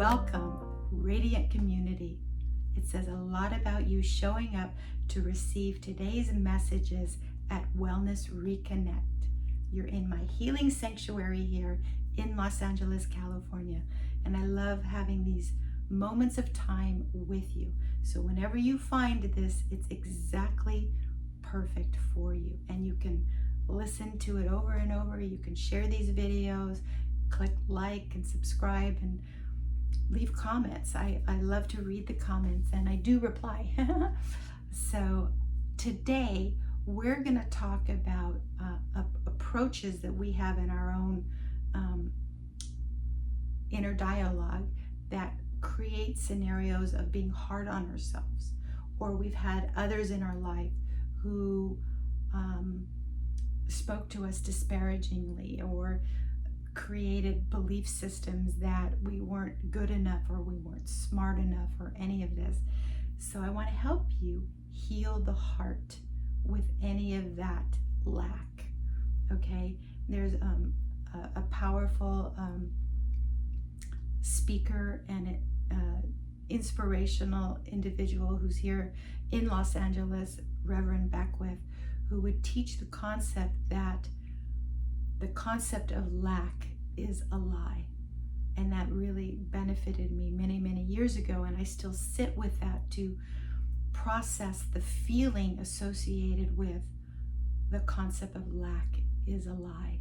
Welcome, radiant community. It says a lot about you showing up to receive today's messages at Wellness Reconnect. You're in my healing sanctuary here in Los Angeles, California, and I love having these moments of time with you. So whenever you find this, it's exactly perfect for you, and you can listen to it over and over. You can share these videos, click like and subscribe, and leave comments. I love to read the comments, and I do reply. So today we're going to talk about approaches that we have in our own inner dialogue that create scenarios of being hard on ourselves, or we've had others in our life who spoke to us disparagingly, or created belief systems that we weren't good enough, or we weren't smart enough, or any of this. So I want to help you heal the heart with any of that lack. Okay, there's a powerful speaker and inspirational individual who's here in Los Angeles, Reverend Beckwith, who would teach the concept that the concept of lack is a lie. And that really benefited me many, many years ago. And I still sit with that to process the feeling associated with the concept of lack is a lie.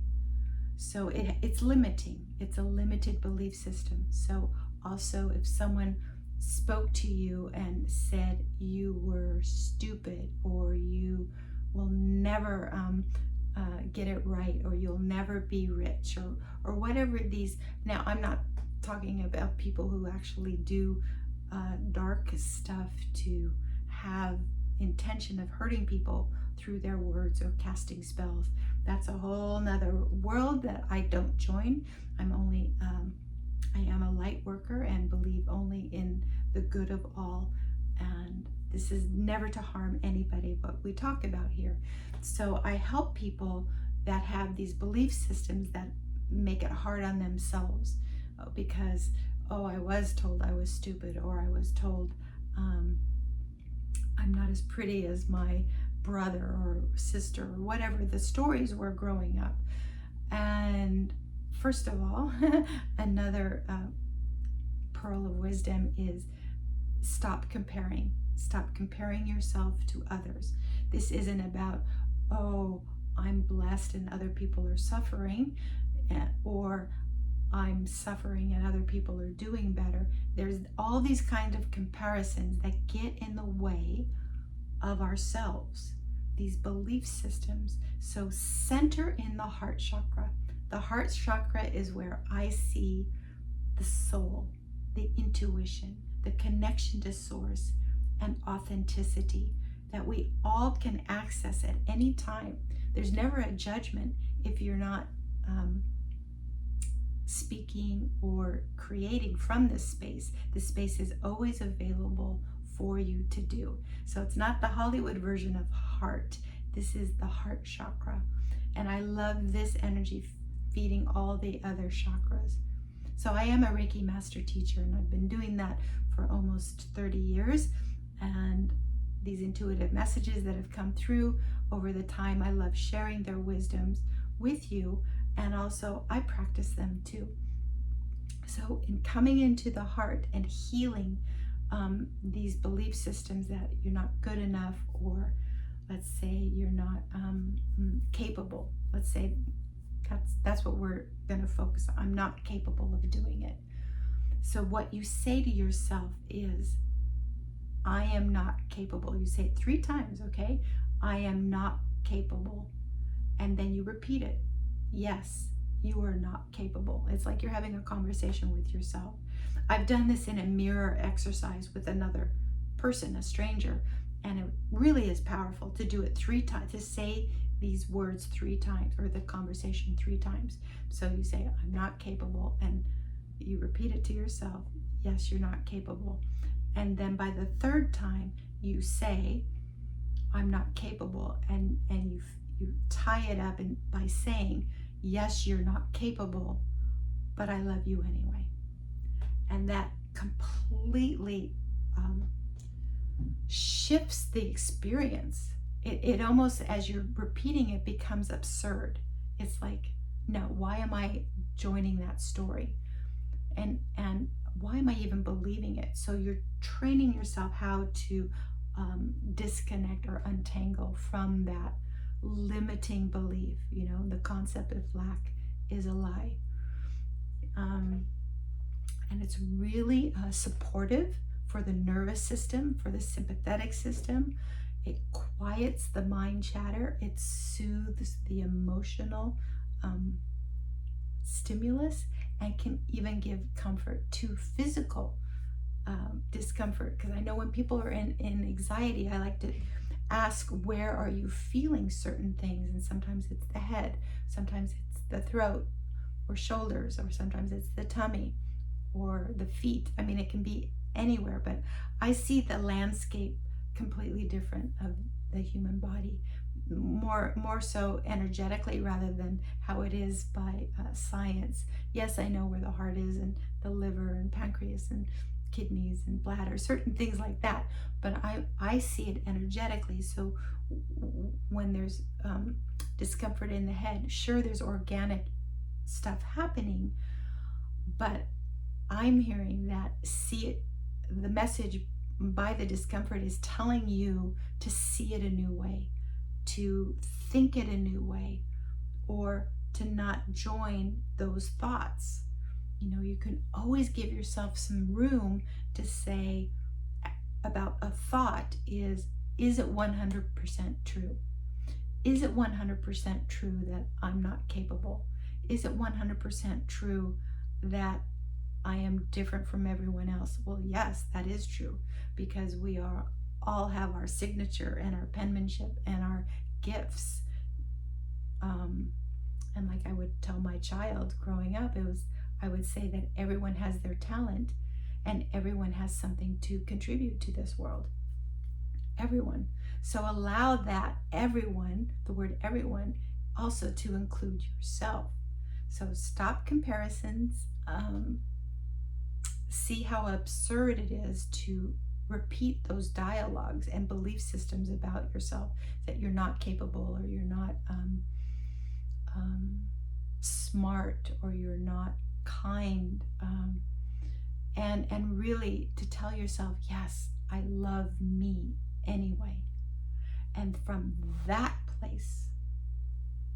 So it's limiting. It's a limited belief system. So also, if someone spoke to you and said you were stupid, or you will never get it right, or you'll never be rich, or whatever these. Now, I'm not talking about people who actually do dark stuff to have intention of hurting people through their words or casting spells. That's a whole nother world that I don't join. I'm only I am a light worker and believe only in the good of all, and this is never to harm anybody, what we talk about here. So I help people that have these belief systems that make it hard on themselves because, I was told I was stupid, or I was told I'm not as pretty as my brother or sister, or whatever the stories were growing up. And first of all, another pearl of wisdom is stop comparing. Stop comparing yourself to others. This isn't about, I'm blessed and other people are suffering, or I'm suffering and other people are doing better. There's all these kind of comparisons that get in the way of ourselves, these belief systems. So center in the heart chakra. The heart chakra is where I see the soul, the intuition, the connection to source, and authenticity that we all can access at any time. There's never a judgment if you're not speaking or creating from this space. This space is always available for you to do. So it's not the Hollywood version of heart. This is the heart chakra. And I love this energy feeding all the other chakras. So I am a Reiki master teacher, and I've been doing that for almost 30 years. And these intuitive messages that have come through over the time, I love sharing their wisdoms with you, and also I practice them too. So in coming into the heart and healing these belief systems that you're not good enough, or let's say you're not capable. Let's say that's what we're going to focus on. I'm not capable of doing it. So what you say to yourself is, I am not capable. You say it 3 times, okay? I am not capable. And then you repeat it. Yes, you are not capable. It's like you're having a conversation with yourself. I've done this in a mirror exercise with another person, a stranger, and it really is powerful to do it 3 times, to say these words 3 times, or the conversation 3 times. So you say, I'm not capable, and you repeat it to yourself. Yes, you're not capable. And then by the 3rd time, you say, I'm not capable, and you tie it up by saying, yes, you're not capable, but I love you anyway. And that completely shifts the experience. It almost, as you're repeating it, becomes absurd. It's like, no, why am I joining that story? And why am I even believing it? So you're training yourself how to disconnect or untangle from that limiting belief. You know, the concept of lack is a lie. And it's really supportive for the nervous system, for the sympathetic system. It quiets the mind chatter. It soothes the emotional stimulus, and can even give comfort to physical discomfort. Because I know when people are in anxiety, I like to ask, where are you feeling certain things? And sometimes it's the head, sometimes it's the throat or shoulders, or sometimes it's the tummy or the feet. I mean, it can be anywhere, but I see the landscape completely different of the human body, more so energetically rather than how it is by science. Yes, I know where the heart is, and the liver and pancreas and kidneys and bladder, certain things like that, but I see it energetically. So when there's discomfort in the head, sure, there's organic stuff happening, but I'm hearing that the message by the discomfort is telling you to see it a new way, to think it a new way, or to not join those thoughts. You know, you can always give yourself some room to say about a thought is it 100% true? Is it 100% true that I'm not capable? Is it 100% true that I am different from everyone else? Well, yes, that is true, because we all have our signature and our penmanship and our gifts. And like I would tell my child growing up, I would say that everyone has their talent and everyone has something to contribute to this world. Everyone. So allow that everyone, the word everyone, also to include yourself. So stop comparisons. See how absurd it is to repeat those dialogues and belief systems about yourself, that you're not capable, or you're not smart, or you're not kind, and really to tell yourself, yes, I love me anyway. And from that place,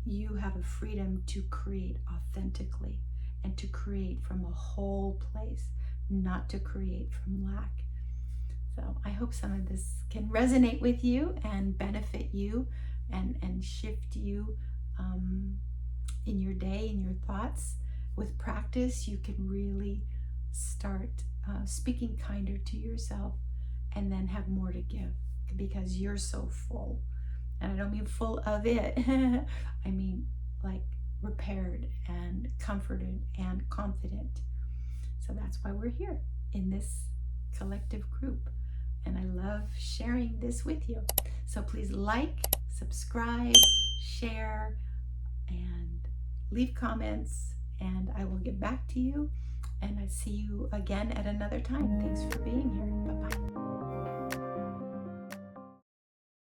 you have a freedom to create authentically and to create from a whole place, not to create from lack. So I hope some of this can resonate with you and benefit you and shift you in your day, in your thoughts. With practice, you can really start speaking kinder to yourself, and then have more to give, because you're so full. And I don't mean full of it. I mean like repaired and comforted and confident. So that's why we're here in this collective group. And I love sharing this with you. So please like, subscribe, share, and leave comments, and I will get back to you. And I see you again at another time. Thanks for being here. Bye-bye.